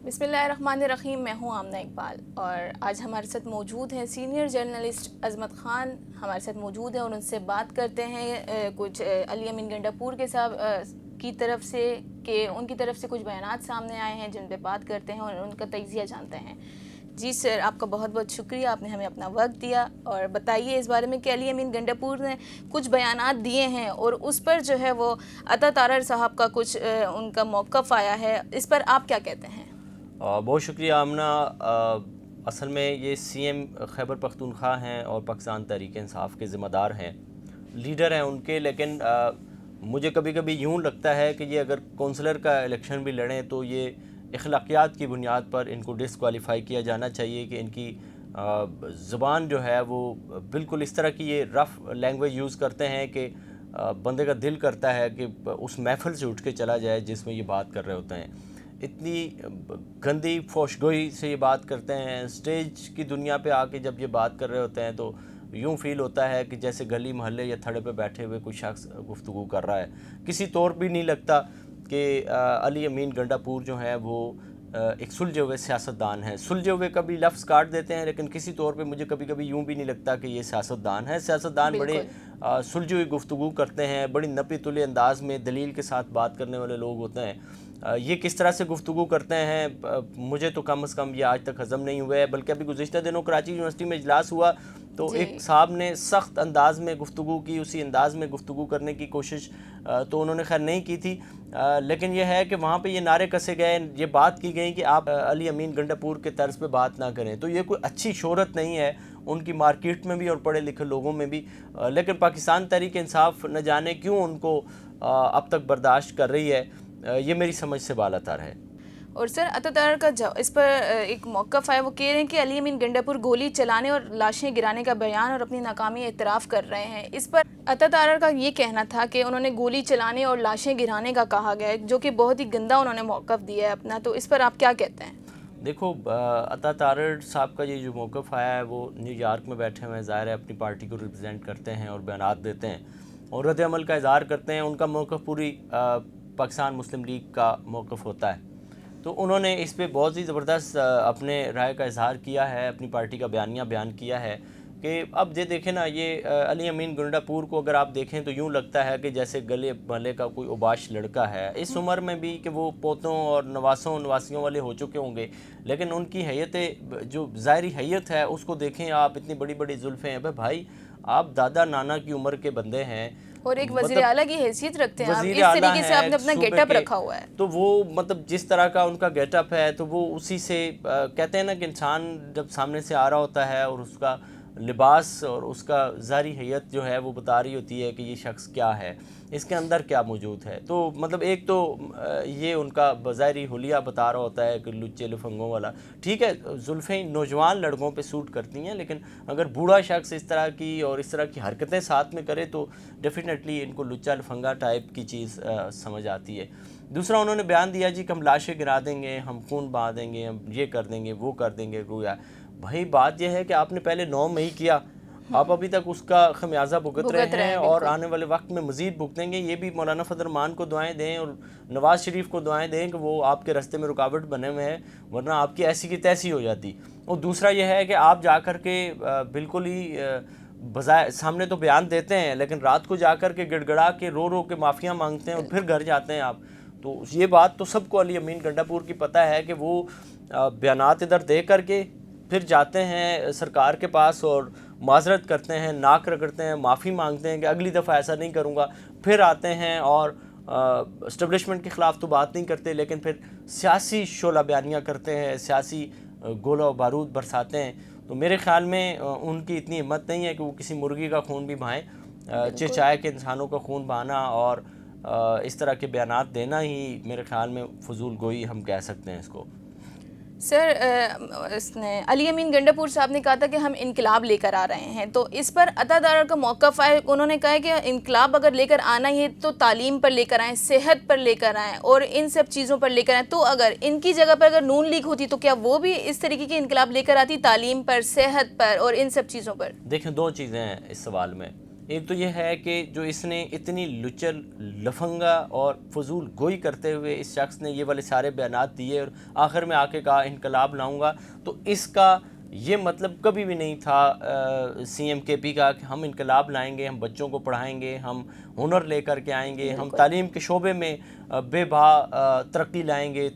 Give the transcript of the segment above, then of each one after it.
बिस्मिल्लाहिर्रहमानिर्रहीम। मैं हूँ आमना इकबाल और आज हमारे साथ मौजूद हैं सीनियर जर्नलिस्ट अजमत ख़ान हमारे साथ मौजूद हैं और उनसे बात करते हैं कुछ अली अमीन गंडापुर के साथ की तरफ से कि उनकी तरफ से कुछ बयानात सामने आए हैं जिन पे बात करते हैं और उनका तजिया जानते हैं। जी सर, आपका बहुत बहुत शुक्रिया, आपने हमें अपना वक्त दिया। और बताइए इस बारे में कि अली अमीन गंडापुर ने कुछ बयानात दिए हैं और उस पर जो है वो अता तारड़ साहब का कुछ उनका मौक़िफ़ आया है, इस पर आप क्या कहते हैं? बहुत शुक्रिया आमना। असल में ये सीएम खैबर पख्तूनख्वा हैं और पाकिस्तान तहरीक इंसाफ के ज़िम्मेदार हैं, लीडर हैं उनके। लेकिन मुझे कभी कभी यूँ लगता है कि ये अगर कौंसलर का इलेक्शन भी लड़ें तो ये अखलाकियात की बुनियाद पर इनको डिसक्वालीफाई किया जाना चाहिए कि इनकी ज़ुबान जो है वो बिल्कुल इस तरह की ये रफ़ लैंग्वेज यूज़ करते हैं कि बंदे का दिल करता है कि उस महफ़िल से उठ के चला जाए जिसमें ये बात कर रहे होते हैं। इतनी गंदी फोशगोई से ये बात करते हैं। स्टेज की दुनिया पे आके जब ये बात कर रहे होते हैं तो यूँ फ़ील होता है कि जैसे गली मोहल्ले या थड़े पे बैठे हुए कोई शख्स गुफ्तगू कर रहा है। किसी तौर भी नहीं लगता कि अली अमीन गंडापुर जो हैं वो एक सुलझे हुए सियासतदान हैं। सुलझे हुए कभी लफ्ज़ काट देते हैं, लेकिन किसी तौर पे मुझे कभी कभी यूँ भी नहीं लगता कि ये सियासतदान है। सियासतदान बड़े सुलझी हुई गुफ्तगू करते हैं, बड़ी नपी तुले अंदाज़ में दलील के साथ बात करने वाले लोग होते हैं। ये किस तरह से गुफ्तगू करते हैं मुझे तो कम से कम ये आज तक हज़म नहीं हुआ है। बल्कि अभी गुज़िश्ता दिनों कराची यूनिवर्सिटी में इजलास हुआ तो एक साहब ने सख्त अंदाज़ में गुफ्तगू की, उसी अंदाज़ में गुफ्तगू करने की कोशिश तो उन्होंने खैर नहीं की थी। लेकिन यह है कि वहाँ पे ये नारे कसे गए, ये बात की गई कि आप अली अमीन गंडापुर के तर्ज पे बात ना करें। तो ये कोई अच्छी शोहरत नहीं है उनकी मार्केट में भी और पढ़े लिखे लोगों में भी। लेकिन पाकिस्तान तहरीक इंसाफ न जाने क्यों उनको अब तक बर्दाश्त कर रही है, ये मेरी समझ से बालातर है। और सर अता तारड़ का इस पर एक मौक़िफ़ है, वो कह रहे हैं कि अली अमीन गंडापुर गोली चलाने और लाशें गिराने का बयान और अपनी नाकामी एतराफ़ कर रहे हैं। इस पर अता तारड़ का ये कहना था कि उन्होंने गोली चलाने और लाशें गिराने का कहा गया है, जो कि बहुत ही गंदा उन्होंने मौक़िफ़ दिया है अपना। तो इस पर आप क्या कहते हैं? देखो, अता तारड़ साहब का ये जो मौक़िफ़ आया है वो न्यूयॉर्क में बैठे हुए हैं, ज़ाहिर है अपनी पार्टी को रिप्रेजेंट करते हैं और बयानात देते हैं और रद्द अमल का इज़हार करते हैं। उनका मौक़िफ़ पूरी पाकिस्तान मुस्लिम लीग का मौक़िफ़ होता है। तो उन्होंने इस पे बहुत ही ज़बरदस्त अपने राय का इज़हार किया है, अपनी पार्टी का बयानिया बयान किया है कि अब ये देखें ना, ये अली अमीन गंडापुर को अगर आप देखें तो यूँ लगता है कि जैसे गले महले का कोई उबाश लड़का है। इस उम्र में भी कि वो पोतों और नवासों नवासियों वाले हो चुके होंगे, लेकिन उनकी हैयत जो ज़ाहरी हैयत है उसको देखें आप। इतनी बड़ी बड़ी जुल्फ़ें हैं। भाई आप दादा नाना की उम्र के बंदे हैं और एक वज़ीर आला की हैसियत रखते हैं आप, इस वज़ीर तरीके से आपने अपना गेटअप रखा हुआ है। तो वो मतलब जिस तरह का उनका गेटअप है तो वो उसी से कहते हैं ना कि इंसान जब सामने से आ रहा होता है और उसका लिबास और उसका ज़ाहरी हैयत जो है वो बता रही होती है कि ये शख्स क्या है, इसके अंदर क्या मौजूद है। तो मतलब एक तो ये उनका बज़ाहिरी हुलिया बता रहा होता है कि लुच्चे लफंगों वाला। ठीक है, जुल्फ़ें नौजवान लड़कों पे सूट करती हैं, लेकिन अगर बूढ़ा शख्स इस तरह की और इस तरह की हरकतें साथ में करे तो डेफिनेटली इनको लुच्चा लफंगा टाइप की चीज़ समझ आती है। दूसरा उन्होंने बयान दिया जी कि हम लाशें गिरा देंगे, हम खून बहा देंगे, हम ये कर देंगे, वो कर देंगे। गोया भाई बात यह है कि आपने पहले 9 मई किया, आप अभी तक उसका खमियाजा भुगत रहे हैं और आने वाले वक्त में मज़ीद भुगतेंगे। ये भी मौलाना फजल रहमान को दुआएं दें और नवाज़ शरीफ को दुआएं दें कि वो आपके रास्ते में रुकावट बने हुए हैं, वरना आपकी ऐसी की तैसी हो जाती। और दूसरा यह है कि आप जा कर के बिल्कुल ही बजाय सामने तो बयान देते हैं, लेकिन रात को जा कर के गिड़गड़ा के रो के माफ़ियाँ मांगते हैं और फिर घर जाते हैं आप। तो ये बात तो सबको अली अमीन गंडापुर की पता है कि वो बयानात इधर दे करके फिर जाते हैं सरकार के पास और माजरत करते हैं, नाक रगड़ते हैं, माफ़ी मांगते हैं कि अगली दफ़ा ऐसा नहीं करूँगा। फिर आते हैं और इस्टेब्लिशमेंट के ख़िलाफ़ तो बात नहीं करते, लेकिन फिर सियासी शोला बयानियाँ करते हैं, सियासी गोला बारूद बरसाते हैं। तो मेरे ख़्याल में उनकी इतनी हिम्मत नहीं है कि वो किसी मुर्गी का खून भी बहाएँ। चिचाए के इंसानों का खून बहाना और इस तरह के बयानात देना ही मेरे ख़्याल में फजूल गोई हम कह सकते हैं इसको। सर इसने अली अमीन गंडापुर साहब ने कहा था कि हम इनकलाब लेकर आ रहे हैं, तो इस पर अता तारड़ का मौक़िफ़ है। उन्होंने कहा है कि इनकलाब अगर लेकर आना ही है तो तालीम पर लेकर आएँ, सेहत पर लेकर आएँ और इन सब चीज़ों पर लेकर आएँ। तो अगर इनकी जगह पर अगर नून लीग होती तो क्या वो भी इस तरीके की इनकलाब लेकर आती, तालीम पर, सेहत पर और इन सब चीज़ों पर? देखें, दो चीज़ें हैं इस सवाल में। ایک تو یہ ہے کہ جو اس نے اتنی لچر لفنگا اور فضول گوئی کرتے ہوئے اس شخص نے یہ والے سارے بیانات دیے اور آخر میں آ کے کہا انقلاب لاؤں گا، تو اس کا یہ مطلب کبھی بھی نہیں تھا سی ایم کے پی کا کہ ہم انقلاب لائیں گے، ہم بچوں کو پڑھائیں گے، ہم ہنر لے کر کے آئیں گے، ہم تعلیم کے شعبے میں بے بہا ترقی لائیں گے،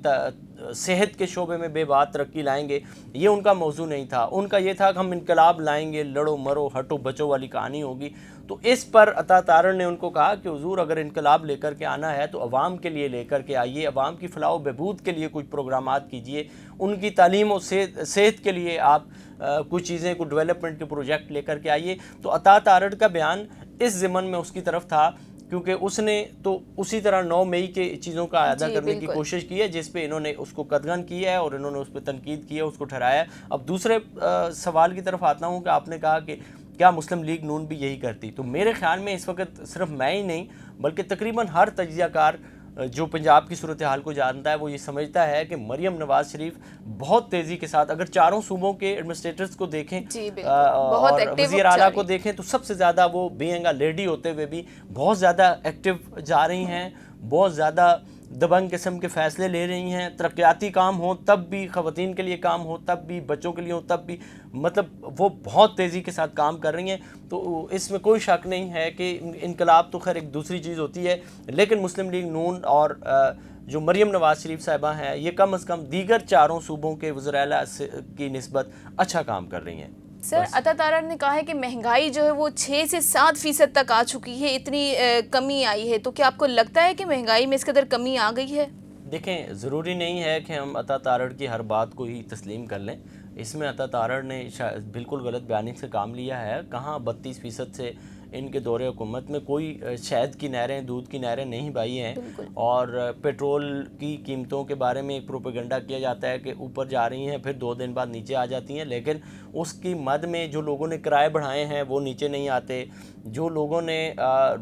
صحت کے شعبے میں بے بہا ترقی لائیں گے۔ یہ ان کا موضوع نہیں تھا، ان کا یہ تھا کہ ہم انقلاب لائیں گے، لڑو مرو ہٹو بچو والی کہانی ہوگی۔ تو اس پر عطا تارڑ نے ان کو کہا کہ حضور اگر انقلاب لے کر کے آنا ہے تو عوام کے لیے لے کر کے آئیے، عوام کی فلاح و بہبود کے لیے کچھ پروگرامات کیجئے، ان کی تعلیم و صحت کے لیے آپ کچھ چیزیں کو ڈیولپمنٹ کے پروجیکٹ لے کر کے آئیے۔ تو عطا تارڑ کا بیان اس ضمن میں اس کی طرف تھا کیونکہ اس نے تو اسی طرح 9 مئی کے چیزوں کا اعادہ کرنے کی کوشش کی ہے جس پہ انہوں نے اس کو قدغن کیا ہے اور انہوں نے اس پہ تنقید کی ہے، اس کو ٹھہرایا ہے۔ اب دوسرے سوال کی طرف آتا ہوں کہ آپ نے کہا کہ کیا مسلم لیگ نون بھی یہی کرتی؟ تو میرے خیال میں اس وقت صرف میں ہی نہیں بلکہ تقریباً ہر تجزیہ کار جو پنجاب کی صورتحال کو جانتا ہے وہ یہ سمجھتا ہے کہ مریم نواز شریف بہت تیزی کے ساتھ، اگر چاروں صوبوں کے ایڈمنسٹریٹرز کو دیکھیں اور وزیر اعلیٰ کو دیکھیں تو سب سے زیادہ وہ بینگ اے لیڈی ہوتے ہوئے بھی بہت زیادہ ایکٹیو جا رہی ہیں، بہت زیادہ دبنگ قسم کے فیصلے لے رہی ہیں، ترقیاتی کام ہوں تب بھی، خواتین کے لیے کام ہو تب بھی، بچوں کے لیے ہو تب بھی، مطلب وہ بہت تیزی کے ساتھ کام کر رہی ہیں۔ تو اس میں کوئی شک نہیں ہے کہ انقلاب تو خیر ایک دوسری چیز ہوتی ہے، لیکن مسلم لیگ نون اور جو مریم نواز شریف صاحبہ ہیں یہ کم از کم دیگر چاروں صوبوں کے وزراء اعلیٰ کی نسبت اچھا کام کر رہی ہیں۔ سر عطا تارڑ نے کہا ہے کہ مہنگائی جو ہے وہ 6 سے 7% تک آ چکی ہے، اتنی کمی آئی ہے، تو کیا آپ کو لگتا ہے کہ مہنگائی میں اس قدر کمی آ گئی ہے؟ دیکھیں ضروری نہیں ہے کہ ہم عطا تارڑ کی ہر بات کو ہی تسلیم کر لیں، اس میں عطا تارڑ نے بالکل غلط بیانی سے کام لیا ہے۔ کہاں 32% سے ان کے دور حکومت میں کوئی شہد کی نہریں، دودھ کی نہریں نہیں بہی ہیں، اور پیٹرول کی قیمتوں کے بارے میں ایک پروپیگنڈا کیا جاتا ہے کہ اوپر جا رہی ہیں پھر 2 دن بعد نیچے آ جاتی ہیں، لیکن اس کی مد میں جو لوگوں نے کرائے بڑھائے ہیں وہ نیچے نہیں آتے، جو لوگوں نے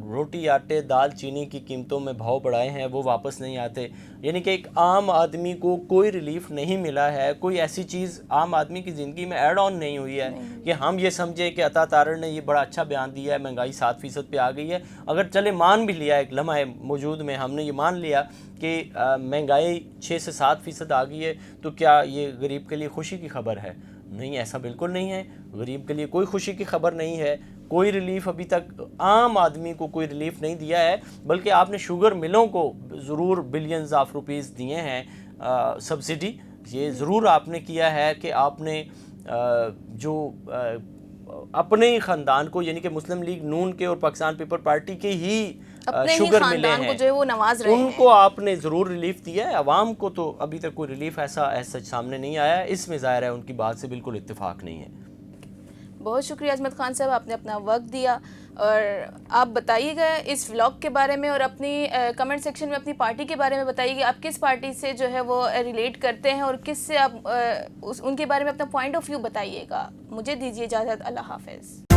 روٹی آٹے دال چینی کی قیمتوں میں بھاؤ بڑھائے ہیں وہ واپس نہیں آتے، یعنی کہ ایک عام آدمی کو کوئی ریلیف نہیں ملا ہے، کوئی ایسی چیز عام آدمی کی زندگی میں ایڈ آن نہیں ہوئی ہے کہ ہم یہ سمجھیں کہ عطا تارڑ نے یہ بڑا اچھا بیان دیا ہے، مہنگائی 7% پہ آ گئی ہے۔ اگر چلے مان بھی لیا، ایک لمحہ موجود میں ہم نے یہ مان لیا کہ مہنگائی 6 سے 7% آ گئی ہے، تو کیا یہ غریب کے لیے خوشی کی خبر ہے؟ نہیں، ایسا بالکل نہیں ہے، غریب کے لیے کوئی خوشی کی خبر نہیں ہے، کوئی ریلیف ابھی تک عام آدمی کو کوئی ریلیف نہیں دیا ہے، بلکہ آپ نے شوگر ملوں کو ضرور بلینز آف روپیز دیے ہیں سبسڈی، یہ ضرور آپ نے کیا ہے کہ آپ نے جو اپنے ہی خاندان کو، یعنی کہ مسلم لیگ نون کے اور پاکستان پیپل پارٹی کے ہی شوگر ملے ہیں، جو ہے وہ نواز رہے ہیں، ان کو آپ نے ضرور ریلیف دیا ہے۔ عوام کو تو ابھی تک کوئی ریلیف ایسا سچ سامنے نہیں آیا ہے، اس میں ظاہر ہے ان کی بات سے بالکل اتفاق نہیں ہے۔ بہت شکریہ عظمت خان صاحب، آپ نے اپنا وقت دیا، اور آپ بتائیے گا اس ولاگ کے بارے میں اور اپنی کمنٹ سیکشن میں اپنی پارٹی کے بارے میں بتائیے گا، آپ کس پارٹی سے جو ہے وہ ریلیٹ کرتے ہیں اور کس سے آپ ان کے بارے میں اپنا پوائنٹ آف ویو بتائیے گا۔ مجھے دیجیے اجازت، اللہ حافظ۔